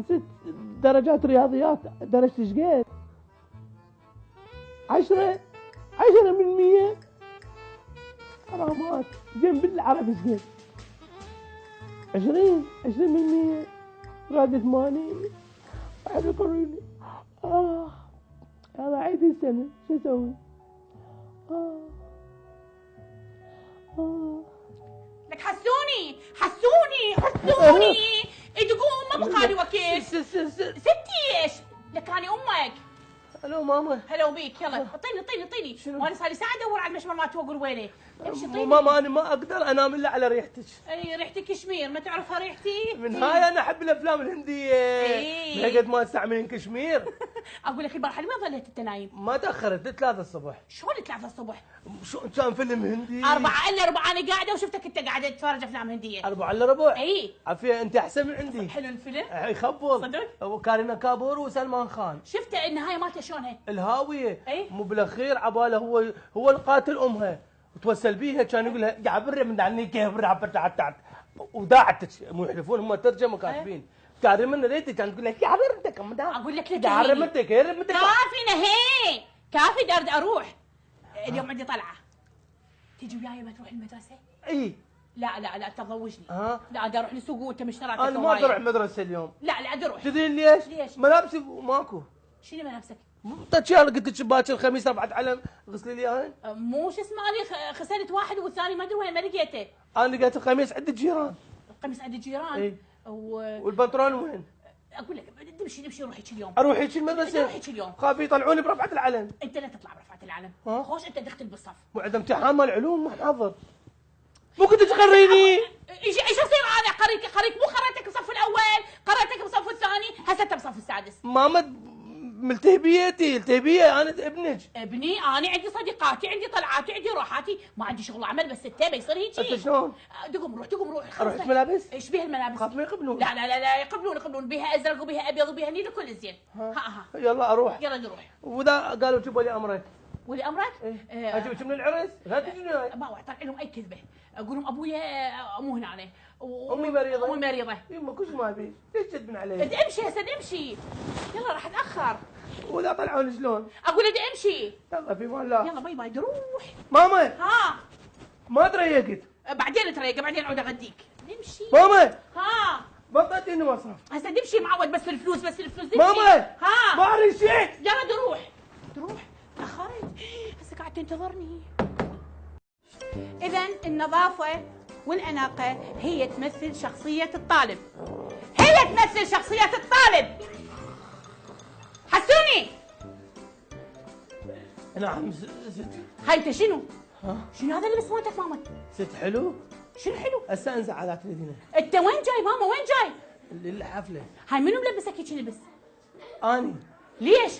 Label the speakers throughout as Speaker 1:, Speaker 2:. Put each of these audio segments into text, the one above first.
Speaker 1: ست درجات رياضيات، درجتي ايش قد؟ 10% حرامات. زين بالعربي ايش قد؟ 20% راد 80. واحد يقولون يلا عيد السنة شو اسوي؟
Speaker 2: لك حسوني تقوم ما بقالي وقت. ستي ايش؟ لك اني امك.
Speaker 1: الو ماما.
Speaker 2: هلا وبيك. يلا اعطيني وانا صار لي ساعه ادور على المشمر مالته واقول وينه. امشي طيني.
Speaker 1: ماما انا ما اقدر انام الا على ريحتك.
Speaker 2: اي ريحتك كشمير، ما تعرفها ريحتي؟
Speaker 1: من هاي انا احب الافلام الهنديه.
Speaker 2: اي
Speaker 1: قد ما استعملين كشمير.
Speaker 2: اقول لك البارحه لما ظليت انت نايم؟
Speaker 1: ما تاخرت 3 الصبح.
Speaker 2: شلون 3 الصبح؟
Speaker 1: شو كان فيلم هندي
Speaker 2: 4 الا ربع انا قاعده وشفتك انت قاعده تتفرج افلام هنديه.
Speaker 1: 4 الا ربع.
Speaker 2: اي
Speaker 1: عافيه انت احسن من عندي.
Speaker 2: حلو الفيلم؟
Speaker 1: يخبل
Speaker 2: صدق؟
Speaker 1: وكارينا كابور وسلمان خان.
Speaker 2: شفت النهايه مالته شلونها؟
Speaker 1: الهاويه.
Speaker 2: اي
Speaker 1: مو بالاخير عباله هو القاتل امها وتوسل بيها، كان يقول لها يا بري من دعني كيف برا وداعت مو يحلفون هم ترجمه كاتبين. كاري من ريتي كانت تقول لك يا برتك
Speaker 2: اقول لك
Speaker 1: يا رمتك يا رمتك
Speaker 2: كافي نهي كافي درد اروح. اليوم عندي طلعه تيجي وياي ما تروح المدرسه؟
Speaker 1: اي
Speaker 2: لا تضوجني. لا بدي اروح للسوق وانت مشترك.
Speaker 1: انا ما اقدر اروح المدرسه اليوم.
Speaker 2: لا بدي اروح.
Speaker 1: تدرين ليش؟ ملابسي ماكو.
Speaker 2: شنو ملابسك؟
Speaker 1: طيب قلت لك باكر الخميس 4 علم غسلي لي اياهن.
Speaker 2: مو شو اسمه انا خسرت واحد والثاني ما ادري وين ما لقيته.
Speaker 1: انا لقيت الخميس عند الجيران.
Speaker 2: القميص عند الجيران؟
Speaker 1: اي والبنطلون وين؟
Speaker 2: اقول لك نمشي روح هيك اليوم.
Speaker 1: اروح هيك المدرسه؟
Speaker 2: روح هيك اليوم.
Speaker 1: خافي يطلعوني برفعه العلم.
Speaker 2: انت لا تطلع برفعه العلم. خوش انت دخل بالصف.
Speaker 1: مو عندنا امتحان مال علوم ما حاضر. مو كنت تقريني؟
Speaker 2: ايش اصير انا قريك مو قريتك بالصف الاول، قريتك بالصف الثاني، هسه انت بالصف السادس.
Speaker 1: ماما التهبيه انا
Speaker 2: ابني انا عندي صديقاتي، عندي طلعاتي، عندي روحاتي، ما عندي شغل عمل بس انت بيصير هيك.
Speaker 1: انت شلون؟
Speaker 2: تقوم روح.
Speaker 1: رحت ملابس؟
Speaker 2: ايش بيها الملابس؟
Speaker 1: خاف ما يقبلون.
Speaker 2: لا يقبلون بيها ازرق وبيها ابيض وبيها نيل كل زين. ها
Speaker 1: يلا اروح.
Speaker 2: يلا نروح.
Speaker 1: واذا قالوا جيبوا لي امرك.
Speaker 2: ولي امرك؟
Speaker 1: اجيبك من العرس؟ لا تجيني.
Speaker 2: ما طلع لهم اي كذبه، اقول لهم ابويا مو هنا عليه.
Speaker 1: امي مريضه.
Speaker 2: يما
Speaker 1: كل ما ابي، ليش تدبن علي؟
Speaker 2: بدي امشي هسه امشي. يلا راح اتاخر.
Speaker 1: واذا طلعون شلون؟
Speaker 2: اقول بدي امشي.
Speaker 1: يلا في مال الله.
Speaker 2: يلا باي روح.
Speaker 1: ماما ما تريقت.
Speaker 2: بعدين تريق، بعدين اعود اغديك. نمشي.
Speaker 1: ماما بطلتيني مصرف.
Speaker 2: هسه نمشي معود بس الفلوس نمشي.
Speaker 1: ماما ما اريد شيء.
Speaker 2: يلا تروح. تاخرت هسه قاعد تنتظرني. اذا النظافه والاناقه هي تمثل شخصيه الطالب. حسوني.
Speaker 1: نعم ست.
Speaker 2: هاي انت شنو هذا اللبس مالتك ماما؟
Speaker 1: ست حلو؟
Speaker 2: شنو حلو؟
Speaker 1: هسه انزع على تريدينه.
Speaker 2: انت وين جاي ماما وين جاي؟
Speaker 1: للحفله.
Speaker 2: هاي منو ملبسك هيك لبس؟
Speaker 1: اني.
Speaker 2: ليش؟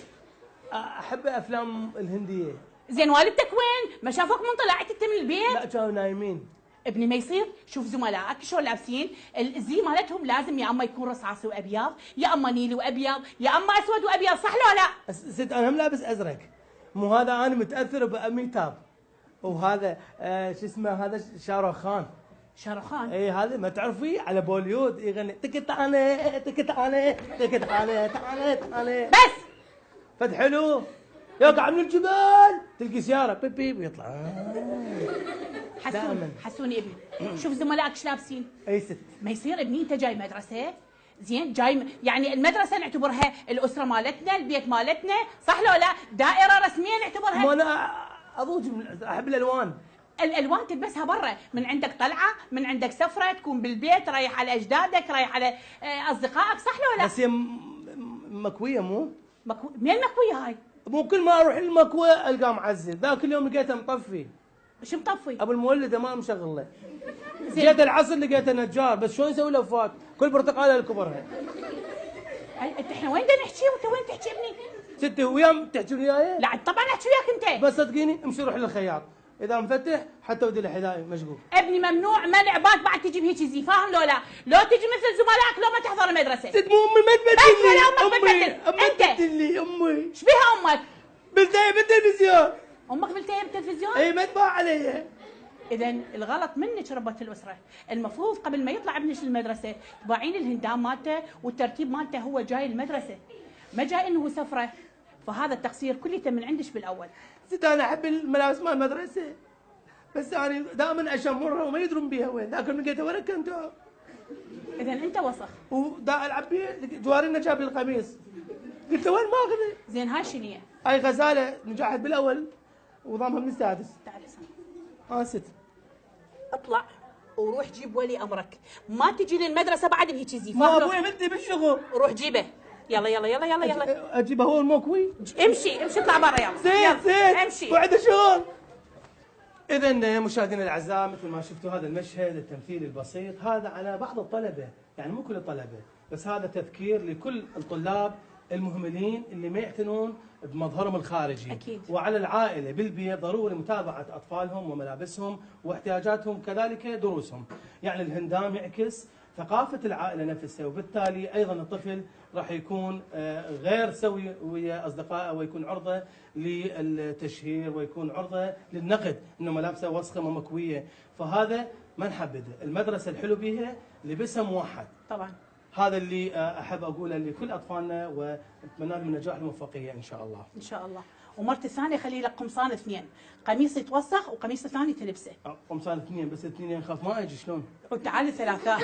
Speaker 1: احب افلام الهنديه.
Speaker 2: زين والدتك وين؟ ما شافوك من طلعت انت من البيت؟
Speaker 1: لا كانوا نايمين.
Speaker 2: ابني ما يصير، شوف زملائك شلون لابسين، الزي مالتهم لازم يا اما يكون رصاصي وابيض، يا اما نيلي وابيض، يا اما اسود وابيض، صح لو لا؟
Speaker 1: ست انا هم لابس ازرق. مو هذا انا متاثر باميتاب. وهذا شو اسمه هذا شاروخ خان. اي هذا ما تعرفي على بوليود يغني تكت انا
Speaker 2: بس
Speaker 1: فد حلو يقع من الجبال تلقي سياره بيب ويطلع.
Speaker 2: حسوني ابني شوف زملائك ايش لابسين.
Speaker 1: اي ست
Speaker 2: ما يصير ابني انت جاي مدرسه زين، جاي يعني المدرسه نعتبرها الاسره مالتنا، البيت مالتنا، صح لو لا؟ دائره رسميه نعتبرها.
Speaker 1: ما انا اضوج احب
Speaker 2: الالوان تلبسها برا، من عندك طلعه، من عندك سفره، تكون بالبيت رايح على اجدادك، رايح على اصدقائك، صح لو لا؟
Speaker 1: بس هي مكويه مو؟
Speaker 2: مين مكويه هاي؟
Speaker 1: مو كل ما اروح المكوى القاه معزل، ذاك اليوم لقيته مطفي.
Speaker 2: شو مطفي؟
Speaker 1: ابو المولده ما مشغل له. جيت العصر لقيته نجار، بس شلون يسوي لفات؟ كل برتقاله لكبرها.
Speaker 2: احنا وين بدنا نحكي وانت وين تحكي ابني؟
Speaker 1: ستي وياهم تحكي وياي؟
Speaker 2: لا طبعا احكي وياك انت.
Speaker 1: بس صدقيني امشي روح للخياط، اذا مفتح حتى ودي له حذاء مشقوق.
Speaker 2: ابني ممنوع منع باك بعد تجي بهيك زي، فاهم لو لا؟ لو تجي مثل زملائك لو ما تحضر المدرسه.
Speaker 1: ست مو امي ما تبدل لي.
Speaker 2: امك
Speaker 1: تبدل لي امي.
Speaker 2: ايش بيها امك؟
Speaker 1: بلتهي بالتلفزيون.
Speaker 2: امك بلتهي بالتلفزيون؟
Speaker 1: اي ما تباع علي.
Speaker 2: اذا الغلط منك ربة الاسره، المفروض قبل ما يطلع ابنك المدرسه تباعين الهندام مالته والترتيب مالته هو جاي المدرسه، ما جاي انه سفره. فهذا التقصير كليته من عندك بالاول.
Speaker 1: زين انا احب الملابس مال المدرسه، بس انا دائما اشمرها وما يدرون بيها وين، ذاك من لقيتها ورا كنتو.
Speaker 2: اذا انت وسخ.
Speaker 1: ودا العب بيه، جوارنا جاب لي القميص، قلت له وين ماخذه؟
Speaker 2: زين هاي شنو؟
Speaker 1: هاي غزاله نجحت بالاول وضامها من السادس.
Speaker 2: تعال سامي.
Speaker 1: ست.
Speaker 2: اطلع وروح جيب ولي امرك، ما تجي للمدرسه بعد بهيك زي.
Speaker 1: ما ابوي بدي بالشغل.
Speaker 2: روح جيبه. يلا يلا يلا يلا يلا.
Speaker 1: اجيبه هو الموكوي؟
Speaker 2: امشي امشي اطلع برا يلا.
Speaker 1: زين زين
Speaker 2: امشي.
Speaker 1: وعنده شغل. إذا مشاهدينا الأعزاء، مثل ما شفتوا هذا المشهد التمثيلي البسيط هذا على بعض الطلبة، يعني مو كل الطلبة، بس هذا تذكير لكل الطلاب المهملين اللي ما يعتنون بمظهرهم الخارجي.
Speaker 2: أكيد.
Speaker 1: وعلى العائلة بالبيت ضروري متابعة أطفالهم وملابسهم واحتياجاتهم كذلك دروسهم. يعني الهندام يعكس ثقافة العائلة نفسها، وبالتالي أيضا الطفل راح يكون غير سوي ويا أصدقائه ويكون عرضة للتشهير ويكون عرضة للنقد إنه ملابسه وسخة ومكوية، فهذا ما نحبذه. المدرسة الحلو بيها لبسها موحد.
Speaker 2: طبعا.
Speaker 1: هذا اللي أحب أقوله لكل أطفالنا، وأتمنى لهم النجاح والموفقية إن شاء الله.
Speaker 2: إن شاء الله. ومرت الثانية خلي لك قمصان اثنين، قميص يتوسخ وقميص الثاني تلبسه.
Speaker 1: قمصان اثنين، بس اثنين خاف ما أجي شلون؟
Speaker 2: وتعال ثلاثة.